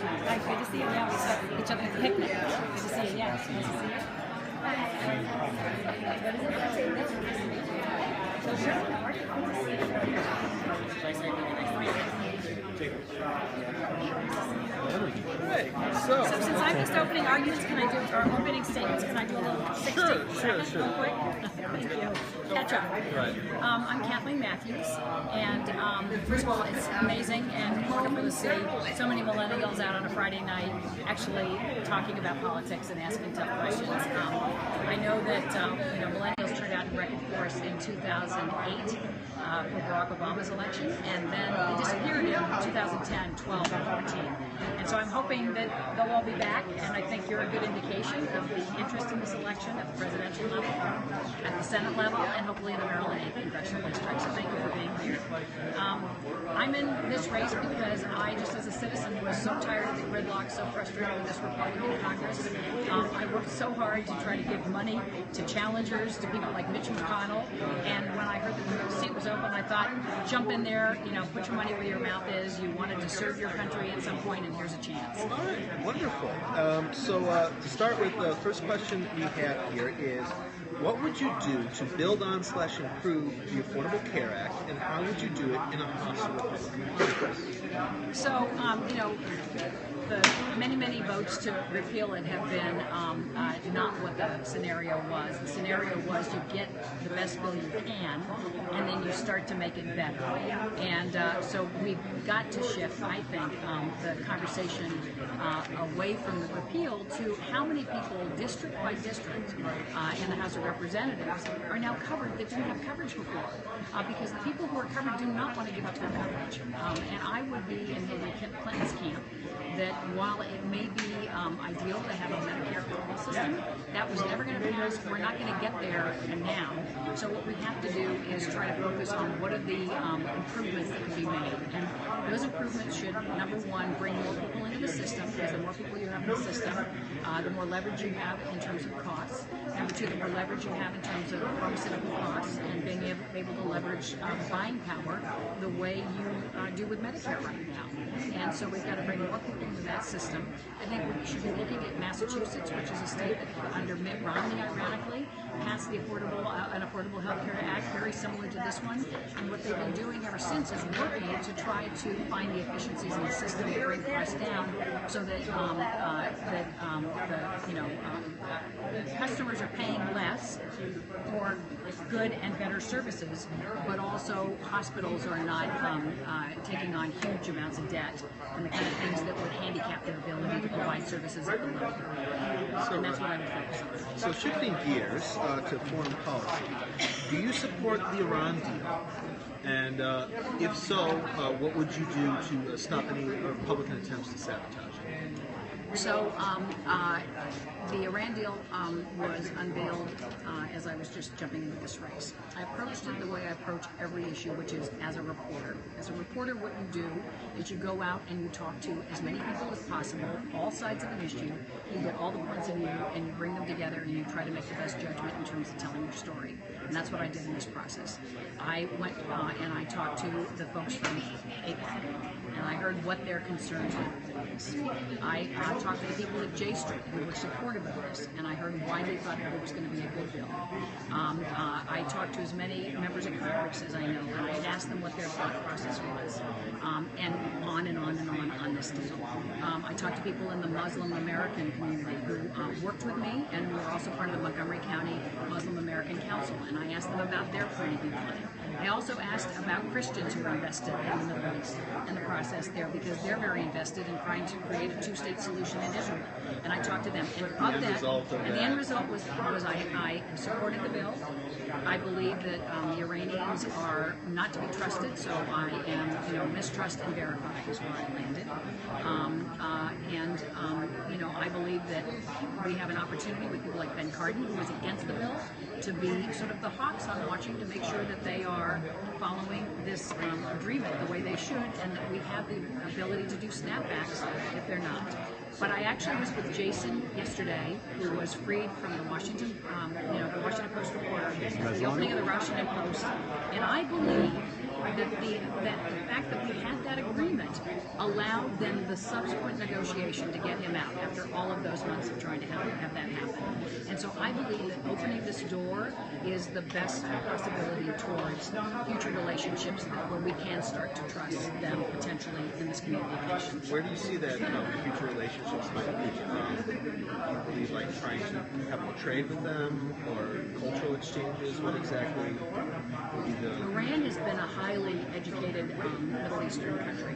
Hi, good to see you. Yeah, we saw each other at the picnic. Good to see you. Yeah, nice to see you. Great. So since I'm just opening arguments, can I do, or opening statements, can I do a little 60 seconds real quick? Thank you. Catch up. Right. I'm Kathleen Matthews, and first of all, it's amazing and wonderful to see so many millennials out on a Friday night actually talking about politics and asking tough questions. I know that millennials turned out in record force in 2008 for Barack Obama's election, and then they disappeared in 2010, 12, and 14. And so I'm hoping that they'll all be back, and I think you're a good indication of the interest in this election at the presidential level, at the Senate level, and hopefully in the Maryland 8th Congressional District. So thank you for being here. I'm in this race because I, just as a citizen, was so tired of the gridlock, so frustrated with this Republican Congress. I worked so hard to try to give money to challengers, to people like Mitch McConnell, and when I heard that the seat was open, I thought, jump in there, put your money where your mouth is. You wanted to serve your country at some point, and here's a chance. All right, wonderful. So to start with, the first question we have here is, what would you do to build on / improve the Affordable Care Act, and how would you do it in a hostile Republican? So, the many votes to repeal it have been not what the scenario was. The scenario was you get the best bill you can, and then you start to make it better. And so we've got to shift, I think, the conversation away from the repeal to how many people, district by district, in the House of Representatives are now covered that didn't have coverage before. Because the people who are covered do not want to give up their coverage. And I would be in Hillary Clinton's camp that while it may be ideal to have a Medicare for all system, that was never going to pass. We're not going to get there now. So what we have to do is try to focus on what are the improvements that can be made. And those improvements should, number one, bring more people into the system, because the more people you have in the system, the more leverage you have in terms of costs. Number two, the more leverage you have in terms of pharmaceutical costs and being able to leverage buying power the way you do with Medicare right now. And so we've got to bring more people into that system. I think we should be looking at Massachusetts, which is a state that under Mitt Romney, ironically, passed the an Affordable Health Care Act very similar to this one. And what they've been doing ever since is working to try to find the efficiencies in the system to bring costs down, so that customers are paying less for good and better services, but also hospitals are not taking on huge amounts of debt and the kind of things that would handicap their ability to provide services at the level. And that's what I would focus on. So shifting gears to foreign policy, do you support the Iran deal? And if so, what would you do to stop any Republican attempts to sabotage it? So the Iran deal was unveiled as I was just jumping into this race. I approached it the way I approach every issue, which is as a reporter. As a reporter, what you do is you go out and you talk to as many people as possible, all sides of an issue. You get all the points of view and you bring them together and you try to make the best judgment in terms of telling your story. And that's what I did in this process. I went and I talked to the folks from APAC, and I heard what their concerns were with this. I talked to the people at J Street who were supportive of this, and I heard why they thought that it was going to be a good bill. I talked to as many members of Congress as I know, and I had asked them what their thought process was, and on and on this deal. I talked to people in the Muslim American community who worked with me and were also part of the Montgomery County Muslim American Council, and I asked them about their point of view on it. I also asked about Christians who are invested in the Middle East and the process there, because they're very invested in trying to create a two-state solution in Israel. And I talked to them. And the end result was I supported the bill. I believe that the Iranians are not to be trusted, so I am, mistrust and verify is where I landed. I believe that we have an opportunity with people like Ben Cardin, who was against the bill, to be sort of the hawks on watching to make sure that they are following this agreement the way they should, and that we have the ability to do snapbacks if they're not. But I actually was with Jason yesterday, who was freed from the Washington Post reporter, the opening of the Washington Post, and I believe that the fact that we had that agreement allowed then the subsequent negotiation to get him out after all of those months of trying to have that happen. And so I believe that opening this door is the best possibility towards future relationships where we can start to trust them potentially in this communication. Where do you see that future relationships might be? Do you believe like trying to have more trade with them or cultural exchanges? What exactly would be the... Iran has been a highly educated Middle Eastern country.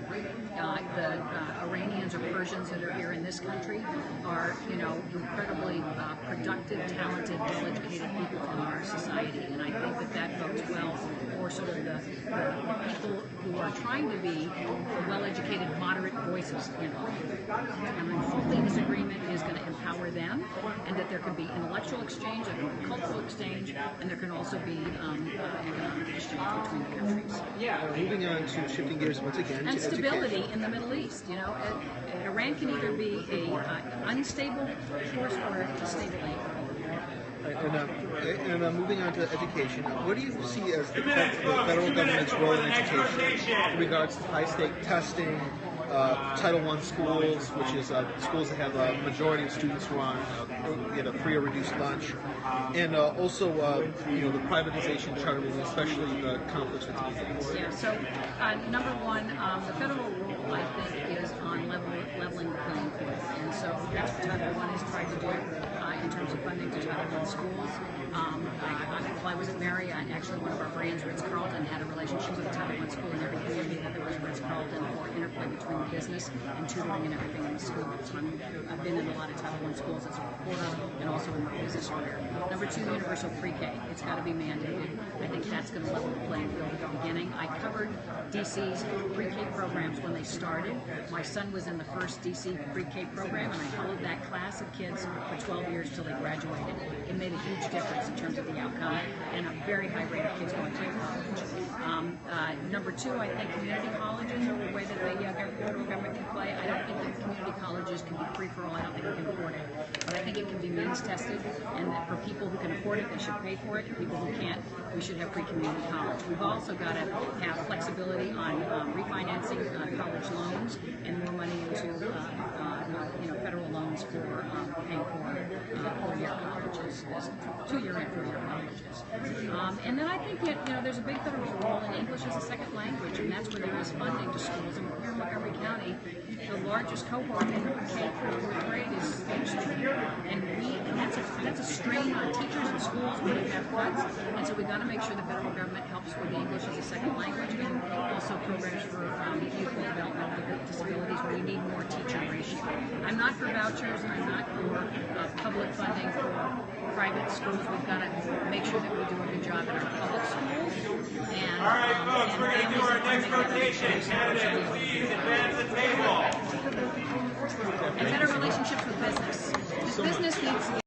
The Iranians or Persians that are here in this country are, incredibly productive, talented, well-educated people in our society, and I think that bodes well for sort of the people who are trying to be the well-educated, moderate voices in life. And hopefully this agreement is going to empower them, and that there can be intellectual exchange, there can be cultural exchange, and there can also be economic exchange between the countries. Moving on to shifting gears once again And to stability education. in the Middle East. Iran can either be a unstable force or a stable And moving on to education, what do you see as the federal government's role in education in regards to high-stake testing, Title I schools, which is schools that have a majority of students who are on get a free or reduced lunch, and also the privatization charter movement, especially the conflicts with the Yeah. So number one, the federal role I think is on leveling the playing field, and so that's what Title I has tried to do in terms of funding to Title I schools. While I was at Marriott, actually one of our brands, Ritz-Carlton, had a relationship with a Title I school in every community that there was Ritz-Carlton for interplay between business and tutoring and everything in the school. So I've been in a lot of Title I schools as a reporter and also in my business career. Number two, universal pre-K. It's got to be mandated. I think that's going to level the playing field at the beginning. I covered DC's pre-K programs when they started. My son was in the first DC pre-K program, and I followed that class of kids for 12 years till they graduated. It made a huge difference in terms of the outcome, and a very high rate of kids going to college. Number two, I think community colleges are the way that the federal government can play. I don't think that community colleges can be free for all. I don't think we can afford it. But I think it can be means tested, and that for people who can afford it, they should pay for it. For people who can't, we should have free community college. We've also got to have flexibility on refinancing college loans and more money into federal loans for paying for 4-year colleges, 2-year and 4-year colleges. And then I think that there's a big federal role in English as a second language, and that's where there is funding to schools. And here in Montgomery County, the largest cohort in K through 4th grade is Spanish speaking, and that's a strain on teachers and schools where they have cuts. And so we've got to make sure the federal government helps with English as a second language, and also programs for youth with developmental disabilities where you need more teacher ratio. I'm not for vouchers, and I'm not for public funding for private schools. We've got to make sure that we do a good job in our public schools. And, all right, folks, we're ready to do our next rotation. Candidates, please advance the table. And better relationships with business. Business needs